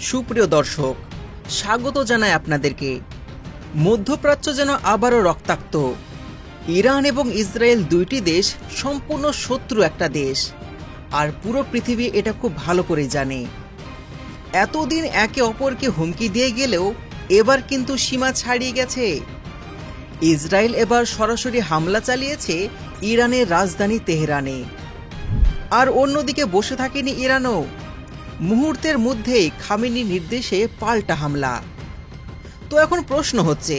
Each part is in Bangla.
সুপ্রিয় দর্শক, স্বাগত জানাই আপনাদেরকে। মধ্যপ্রাচ্য যেন আবারও রক্তাক্ত। ইরান এবং ইসরায়েল দুইটি দেশ সম্পূর্ণ শত্রু একটা দেশ, আর পুরো পৃথিবী এটা খুব ভালো করে জানে। এতদিন একে অপরকে হুমকি দিয়ে গেলেও এবার কিন্তু সীমা ছাড়িয়ে গেছে। ইসরায়েল এবার সরাসরি হামলা চালিয়েছে ইরানের রাজধানী তেহরানে, আর অন্যদিকে বসে থাকেনি ইরানও। মুহূর্তের মধ্যেই খামেনির নির্দেশে পাল্টা হামলা। তো এখন প্রশ্ন হচ্ছে,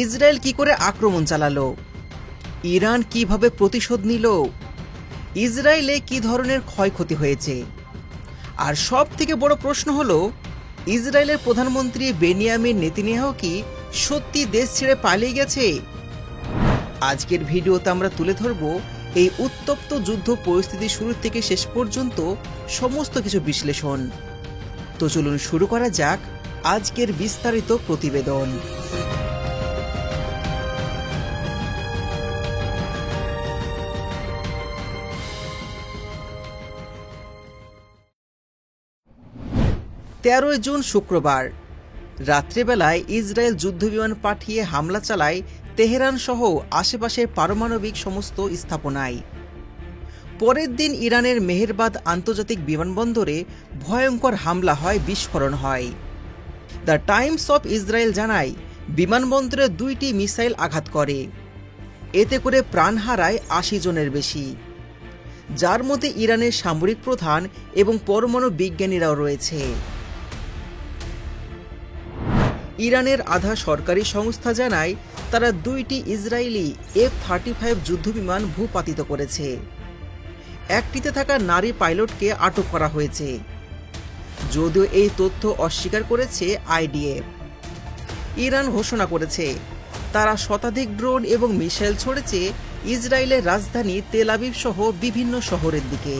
ইসরায়েল কি করে আক্রমণ চালালো? ইরান কিভাবে প্রতিশোধ নিল? ইসরায়েলে কি ধরনের ক্ষয়ক্ষতি হয়েছে? আর সব থেকে বড় প্রশ্ন হলো, ইসরায়েলের প্রধানমন্ত্রী বেনিয়ামিন নেতানিয়াহু কি সত্যি দেশ ছেড়ে পালিয়ে গেছে? আজকের ভিডিওতে আমরা তুলে ধরব এই উত্তপ্ত যুদ্ধ পরিস্থিতি শুরু থেকে শেষ পর্যন্ত সমস্ত কিছু বিশ্লেষণ। তো চলুন শুরু করা যাক আজকের বিস্তারিত প্রতিবেদন। তেরোই জুন শুক্রবার রাত্রেবেলায় ইসরায়েল যুদ্ধবিমান পাঠিয়ে হামলা চালায় তেহরান সহ আশেপাশের পারমাণবিক সমস্ত স্থাপনায়। পরের দিন ইরানের মেহেরবাদ আন্তর্জাতিক বিমানবন্দরে ভয়ঙ্কর হামলা হয়, বিস্ফোরণ হয়। দ্য টাইমস অফ ইসরায়েল জানায়, বিমানবন্দরে 2টি মিসাইল আঘাত করে। এতে করে প্রাণ হারায় 80 জনের বেশি, যার মধ্যে ইরানের সামরিক প্রধান এবং পরমাণু বিজ্ঞানীরাও রয়েছে। ইরানের আধা সরকারি সংস্থা জানায়, তারা 2টি ইসরায়েলি F-35 যুদ্ধবিমান ভূপাতিত করেছে। একটিতে থাকা নারী পাইলটকে আটক করা হয়েছে, যদিও এই তথ্য অস্বীকার করেছে IDF। ইরান ঘোষণা করেছে, তারা শতাধিক ড্রোন এবং মিসাইল ছড়েছে ইসরায়েলের রাজধানী তেল আবিব সহ বিভিন্ন শহরের দিকে।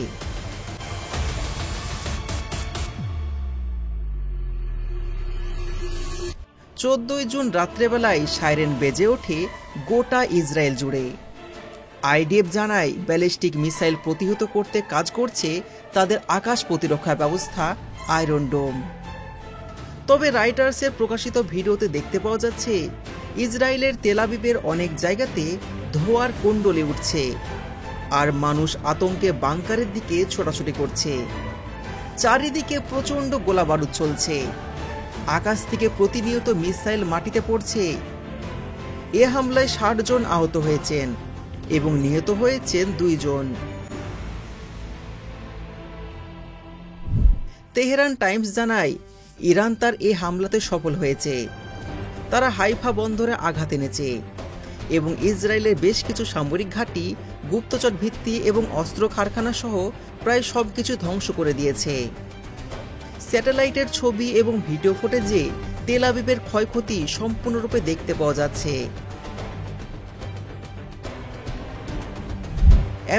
14 জুন রাত্রেবেলায় সাইরেন বেজে ওঠে গোটা ইসরায়েল জুড়ে। IDF জানায়, ব্যালিস্টিক মিসাইল প্রতিহত করতে কাজ করছে তাদের আকাশ প্রতিরক্ষা ব্যবস্থা আয়রন ডোম। তবে রাইটার্সের প্রকাশিত ভিডিওতে দেখতে পাওয়া যাচ্ছে, ইসরায়েলের তেল আবিবের অনেক জায়গাতে ধোঁয়ার কুণ্ডলি উঠছে, আর মানুষ আতঙ্কে বাংকারের দিকে ছোটাছুটি করছে। চারিদিকে প্রচণ্ড গোলাবারুদ চলছে, আকাশ থেকে প্রতিনিয়ত মিসাইল মাটিতে পড়ছে। এ হামলায় 60 জন আহত হয়েছেন এবং নিহত হয়েছেন 2 জন। তেহরান টাইমস জানায়, ইরান তার এই হামলাতে সফল হয়েছে। তারা হাইফা বন্দরে আঘাত এনেছে এবং ইসরায়েলের বেশ কিছু সামরিক ঘাঁটি, গুপ্তচর ভিত্তি এবং অস্ত্র কারখানা সহ প্রায় সবকিছু ধ্বংস করে দিয়েছে। স্যাটেলাইটের ছবি এবং ভিডিও ফুটেজে তেল আবিবের ক্ষয়ক্ষতি সম্পূর্ণরূপে দেখতে পাওয়া যাচ্ছে।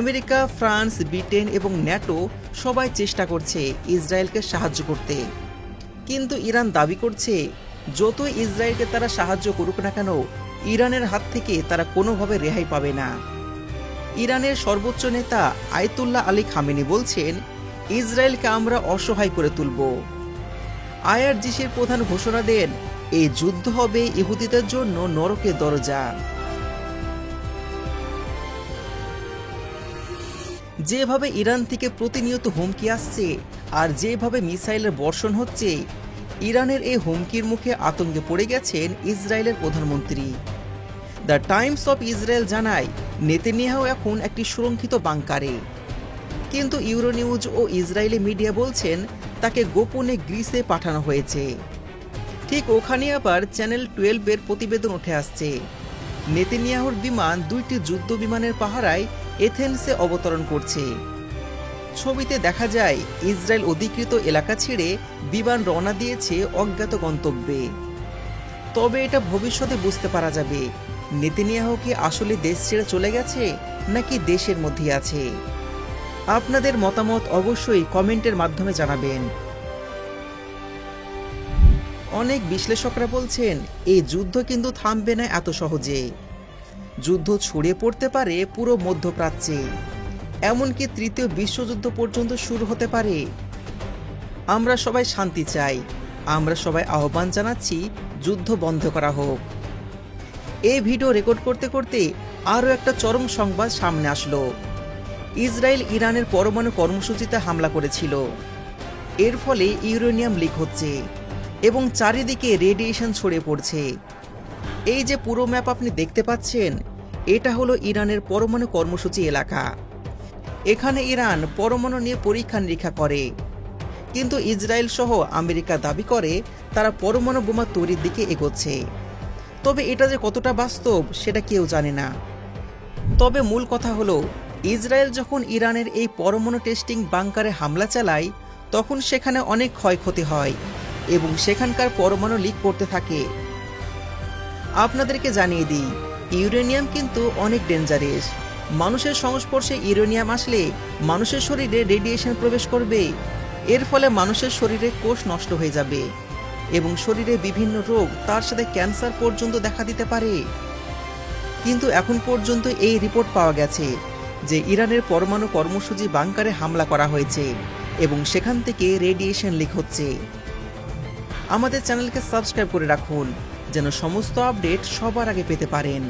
আমেরিকা, ফ্রান্স, ব্রিটেন এবং ন্যাটো সবাই চেষ্টা করছে ইসরায়েলকে সাহায্য করতে, কিন্তু ইরান দাবি করছে, যতই ইসরায়েলকে তারা সাহায্য করুক না কেন, ইরানের হাত থেকে তারা কোনোভাবে রেহাই পাবে না। ইরানের সর্বোচ্চ নেতা আয়াতুল্লাহ আলী খামেনি বলছেন, ইসরায়েলকে আমরা অসহায় করে তুলব। IRGCর প্রধান ঘোষণা দেন, এই যুদ্ধ হবে ইহুদিদের জন্য নরকের দরজা। যেভাবে ইরান থেকে প্রতিনিয়ত হুমকি আসছে আর যেভাবে মিসাইলের বর্ষণ হচ্ছে, ইরানের এই হুমকির মুখে আতঙ্কে পড়ে গেছেন ইসরায়েলের প্রধানমন্ত্রী। দ্য টাইমস অফ ইসরায়েল জানায়, নেতানিয়াহু এখন একটি সুরক্ষিত বাংকারে, কিন্তু ইউরোনিউজ ও ইসরায়েলি মিডিয়া বলছেন তাকে গোপনে গ্রিসে পাঠানো হয়েছে। ঠিক ওখানে আবার চ্যানেল 12-এর প্রতিবেদন উঠে আসছে, নেতানিয়াহুর বিমান 2টি যুদ্ধ বিমানের পাহারায় এথেন্সে অবতরণ করছে। ছবিতে দেখা যায়, ইসরায়েল অধিকৃত এলাকা ছেড়ে বিমান রওনা দিয়েছে অজ্ঞাত গন্তব্যে। তবে এটা ভবিষ্যতে বুঝতে পারা যাবে, নেতানিয়াহু কি আসলে দেশ ছেড়ে চলে গেছে নাকি দেশের মধ্যে আছে। আপনাদের মতামত অবশ্যই কমেন্টের মাধ্যমে জানাবেন। অনেক বিশ্লেষকরা বলছেন, এই যুদ্ধ কিন্তু থামবে না এত সহজে। যুদ্ধ ছড়িয়ে পড়তে পারে পুরো মধ্যপ্রাচ্যে, এমনকি তৃতীয় বিশ্বযুদ্ধ পর্যন্ত শুরু হতে পারে। আমরা সবাই শান্তি চাই। আমরা সবাই আহ্বান জানাচ্ছি যুদ্ধ বন্ধ করা হোক। এই ভিডিও রেকর্ড করতে করতে আরও একটা চরম সংবাদ সামনে আসলো। ইসরায়েল ইরানের পরমাণু কর্মসূচিতে হামলা করেছিল। এর ফলে ইউরেনিয়াম লিক হচ্ছে এবং চারিদিকে রেডিয়েশন ছড়িয়ে পড়ছে। এই যে পুরো ম্যাপ আপনি দেখতে পাচ্ছেন, এটা হলো ইরানের পরমাণু কর্মসূচি এলাকা। এখানে ইরান পরমাণু নিয়ে পরীক্ষা নিরীক্ষা করে, কিন্তু ইসরায়েল সহ আমেরিকা দাবি করে তারা পরমাণু বোমা তৈরির দিকে এগোচ্ছে। তবে এটা যে কতটা বাস্তব সেটা কেউ জানে না। তবে মূল কথা হলো, ইসরায়েল যখন ইরানের এই পরমাণু টেস্টিং বাংকারে হামলা চালায় তখন সেখানে অনেক ক্ষয়ক্ষতি হয় এবং সেখানকার পরমাণু লিক করতে থাকে। আপনাদেরকে জানিয়ে দিই, ইউরেনিয়াম কিন্তু অনেক ডেঞ্জারাস। মানুষের সংস্পর্শে ইউরেনিয়াম আসলে মানুষের শরীরে রেডিয়েশন প্রবেশ করবে। এর ফলে মানুষের শরীরে কোষ নষ্ট হয়ে যাবে এবং শরীরে বিভিন্ন রোগ, তার সাথে ক্যান্সার পর্যন্ত দেখা দিতে পারে। কিন্তু এখন পর্যন্ত এই রিপোর্ট পাওয়া গেছে যে ইরানের পরমাণু কর্মসূচি বাংকারে হামলা করা হয়েছে এবং সেখান থেকে রেডিয়েশন লিক হচ্ছে। আমাদের চ্যানেলকে সাবস্ক্রাইব করে রাখুন যেন সমস্ত আপডেট সবার আগে পেতে পারেন।